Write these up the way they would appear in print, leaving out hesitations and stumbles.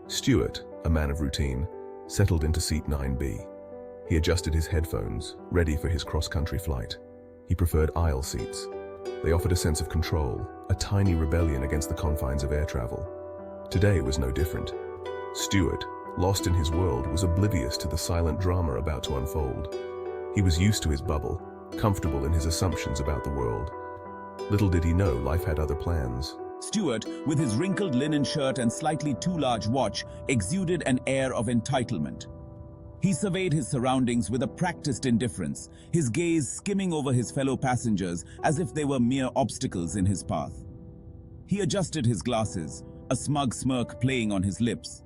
Stewart, a man of routine, settled into seat 9B. He adjusted his headphones, ready for his cross-country flight. He preferred aisle seats. They offered a sense of control, a tiny rebellion against the confines of air travel. Today was no different. Stewart, lost in his world, was oblivious to the silent drama about to unfold. He was used to his bubble, comfortable in his assumptions about the world. Little did he know life had other plans. Stewart, with his wrinkled linen shirt and slightly too large watch, exuded an air of entitlement. He surveyed his surroundings with a practiced indifference, his gaze skimming over his fellow passengers as if they were mere obstacles in his path. He adjusted his glasses, a smug smirk playing on his lips.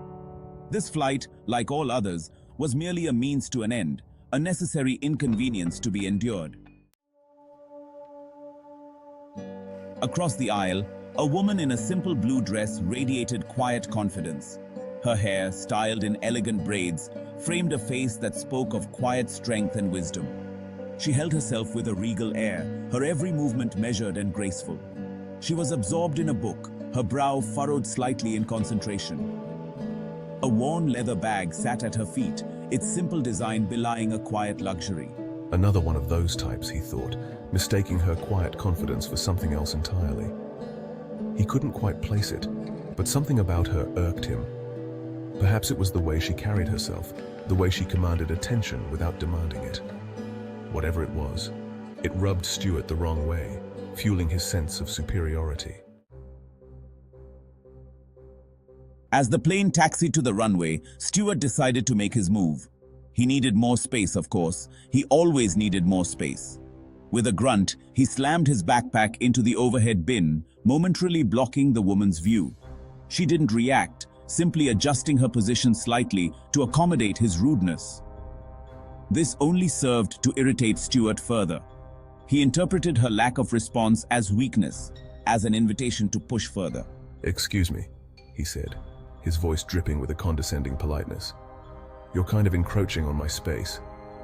This flight, like all others, was merely a means to an end, a necessary inconvenience to be endured. Across the aisle, a woman in a simple blue dress radiated quiet confidence. Her hair, styled in elegant braids, framed a face that spoke of quiet strength and wisdom. She held herself with a regal air, her every movement measured and graceful. She was absorbed in a book, her brow furrowed slightly in concentration. A worn leather bag sat at her feet, its simple design belying a quiet luxury. Another one of those types, he thought, mistaking her quiet confidence for something else entirely. He couldn't quite place it, but something about her irked him. Perhaps it was the way she carried herself, the way she commanded attention without demanding it. Whatever it was, it rubbed Stewart the wrong way, fueling his sense of superiority. As the plane taxied to the runway, Stewart decided to make his move. He needed more space, of course. He always needed more space. With a grunt, he slammed his backpack into the overhead bin, momentarily blocking the woman's view. She didn't react, simply adjusting her position slightly to accommodate his rudeness. This only served to irritate Stewart further. He interpreted her lack of response as weakness, as an invitation to push further. "Excuse me," he said, his voice dripping with a condescending politeness. "You're kind of encroaching on my space.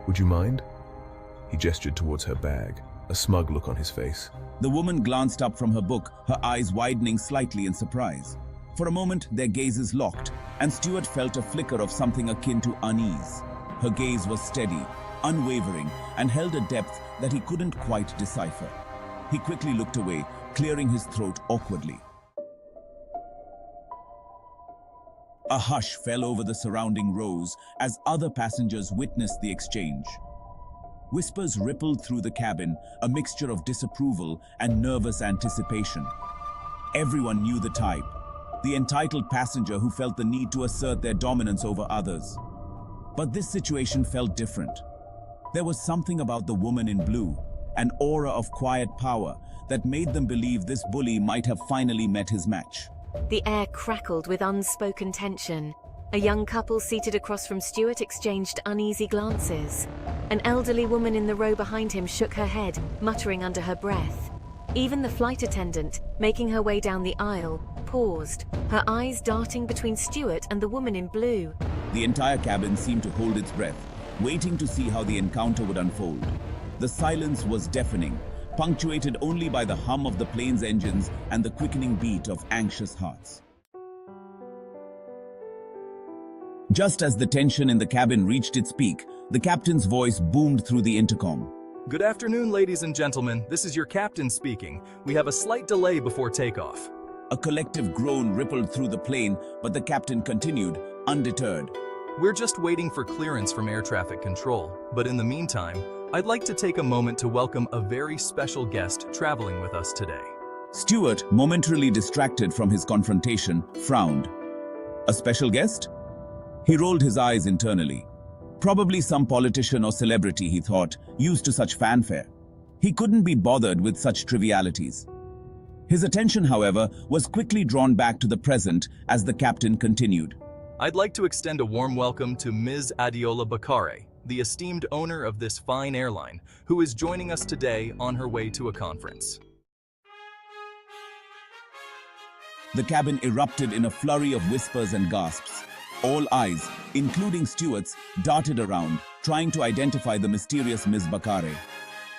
Would you mind?" He gestured towards her bag, a smug look on his face. The woman glanced up from her book, her eyes widening slightly in surprise. For a moment, their gazes locked, and Stewart felt a flicker of something akin to unease. Her gaze was steady, unwavering, and held a depth that he couldn't quite decipher. He quickly looked away, clearing his throat awkwardly. A hush fell over the surrounding rows as other passengers witnessed the exchange. Whispers rippled through the cabin, a mixture of disapproval and nervous anticipation. Everyone knew the type, the entitled passenger who felt the need to assert their dominance over others. But this situation felt different. There was something about the woman in blue, an aura of quiet power that made them believe this bully might have finally met his match. The air crackled with unspoken tension. A young couple seated across from Stewart exchanged uneasy glances. An elderly woman in the row behind him shook her head, muttering under her breath. Even the flight attendant, making her way down the aisle, paused, her eyes darting between Stewart and the woman in blue. The entire cabin seemed to hold its breath, waiting to see how the encounter would unfold. The silence was deafening, punctuated only by the hum of the plane's engines and the quickening beat of anxious hearts. Just as the tension in the cabin reached its peak, the captain's voice boomed through the intercom. Good afternoon, ladies and gentlemen. This is your captain speaking. We have a slight delay before takeoff. A collective groan rippled through the plane, but the captain continued, undeterred. We're just waiting for clearance from air traffic control, but in the meantime, I'd like to take a moment to welcome a very special guest traveling with us today. Stewart, momentarily distracted from his confrontation, frowned. A special guest? He rolled his eyes internally. Probably some politician or celebrity, he thought, used to such fanfare. He couldn't be bothered with such trivialities. His attention, however, was quickly drawn back to the present as the captain continued. I'd like to extend a warm welcome to Ms. Adeola Bakare, the esteemed owner of this fine airline, who is joining us today on her way to a conference. The cabin erupted in a flurry of whispers and gasps. All eyes, including Stewart's, darted around, trying to identify the mysterious Ms. Bakare.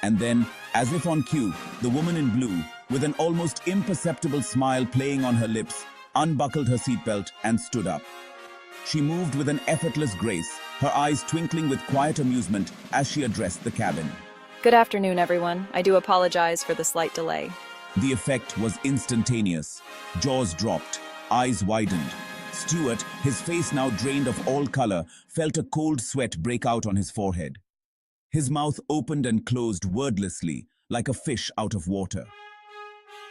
And then, as if on cue, the woman in blue, with an almost imperceptible smile playing on her lips, unbuckled her seatbelt and stood up. She moved with an effortless grace, her eyes twinkling with quiet amusement as she addressed the cabin. Good afternoon, everyone. I do apologize for the slight delay. The effect was instantaneous. Jaws dropped, eyes widened. Stewart, his face now drained of all color, felt a cold sweat break out on his forehead. His mouth opened and closed wordlessly, like a fish out of water.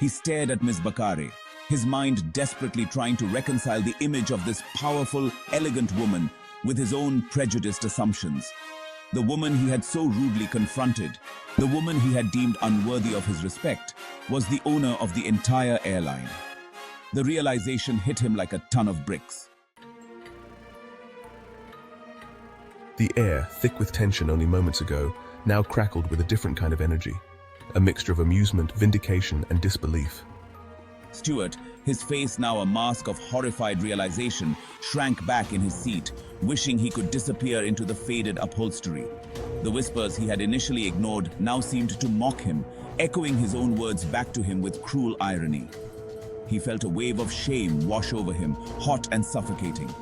He stared at Miss Bakare, his mind desperately trying to reconcile the image of this powerful, elegant woman with his own prejudiced assumptions. The woman he had so rudely confronted, the woman he had deemed unworthy of his respect, was the owner of the entire airline. The realization hit him like a ton of bricks. The air, thick with tension only moments ago, now crackled with a different kind of energy. A mixture of amusement, vindication, and disbelief. Stewart, his face now a mask of horrified realization, shrank back in his seat, wishing he could disappear into the faded upholstery. The whispers he had initially ignored now seemed to mock him, echoing his own words back to him with cruel irony. He felt a wave of shame wash over him, hot and suffocating.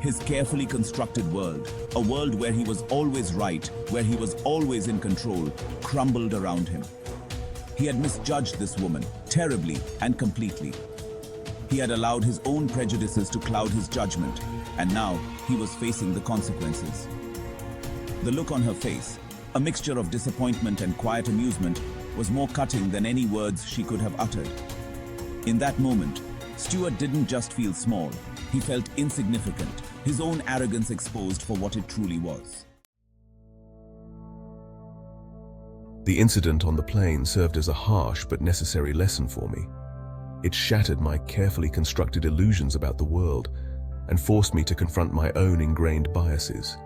His carefully constructed world, a world where he was always right, where he was always in control, crumbled around him. He had misjudged this woman, terribly and completely. He had allowed his own prejudices to cloud his judgment, and now he was facing the consequences. The look on her face, a mixture of disappointment and quiet amusement, was more cutting than any words she could have uttered. In that moment, Stewart didn't just feel small, he felt insignificant, his own arrogance exposed for what it truly was. The incident on the plane served as a harsh but necessary lesson for me. It shattered my carefully constructed illusions about the world and forced me to confront my own ingrained biases.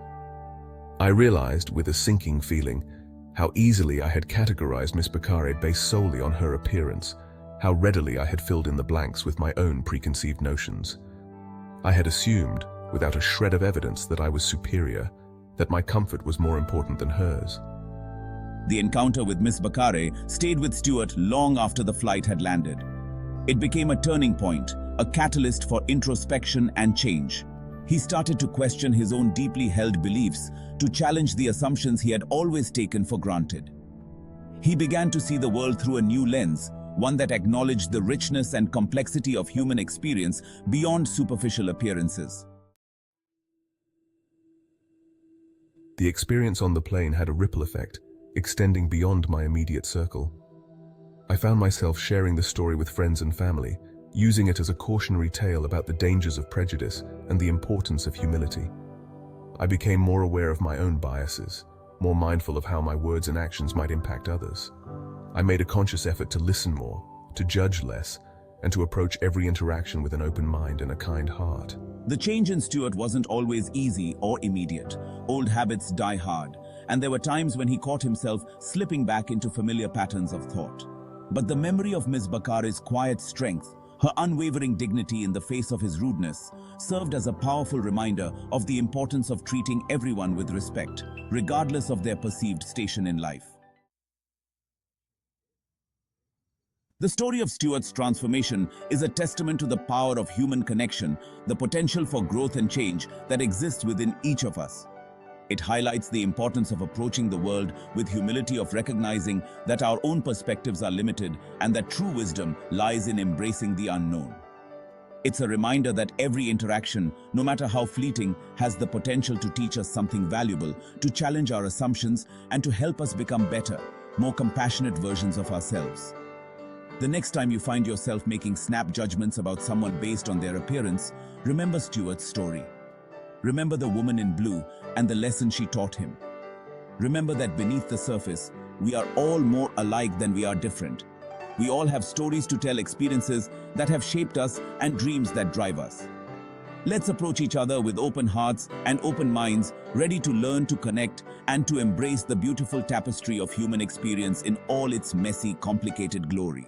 I realized, with a sinking feeling, how easily I had categorized Miss Bakare based solely on her appearance, how readily I had filled in the blanks with my own preconceived notions. I had assumed, without a shred of evidence, that I was superior, that my comfort was more important than hers. The encounter with Miss Bakare stayed with Stewart long after the flight had landed. It became a turning point, a catalyst for introspection and change. He started to question his own deeply held beliefs, to challenge the assumptions he had always taken for granted. He began to see the world through a new lens, one that acknowledged the richness and complexity of human experience beyond superficial appearances. The experience on the plane had a ripple effect, extending beyond my immediate circle. I found myself sharing the story with friends and family, using it as a cautionary tale about the dangers of prejudice and the importance of humility. I became more aware of my own biases, more mindful of how my words and actions might impact others. I made a conscious effort to listen more, to judge less, and to approach every interaction with an open mind and a kind heart. The change in Stewart wasn't always easy or immediate. Old habits die hard, and there were times when he caught himself slipping back into familiar patterns of thought. But the memory of Ms. Bakare's quiet strength, her unwavering dignity in the face of his rudeness, served as a powerful reminder of the importance of treating everyone with respect, regardless of their perceived station in life. The story of Stewart's transformation is a testament to the power of human connection, the potential for growth and change that exists within each of us. It highlights the importance of approaching the world with humility, of recognizing that our own perspectives are limited and that true wisdom lies in embracing the unknown. It's a reminder that every interaction, no matter how fleeting, has the potential to teach us something valuable, to challenge our assumptions, and to help us become better, more compassionate versions of ourselves. The next time you find yourself making snap judgments about someone based on their appearance, remember Stewart's story. Remember the woman in blue and the lesson she taught him. Remember that beneath the surface, we are all more alike than we are different. We all have stories to tell, experiences that have shaped us, and dreams that drive us. Let's approach each other with open hearts and open minds, ready to learn, to connect, and to embrace the beautiful tapestry of human experience in all its messy, complicated glory.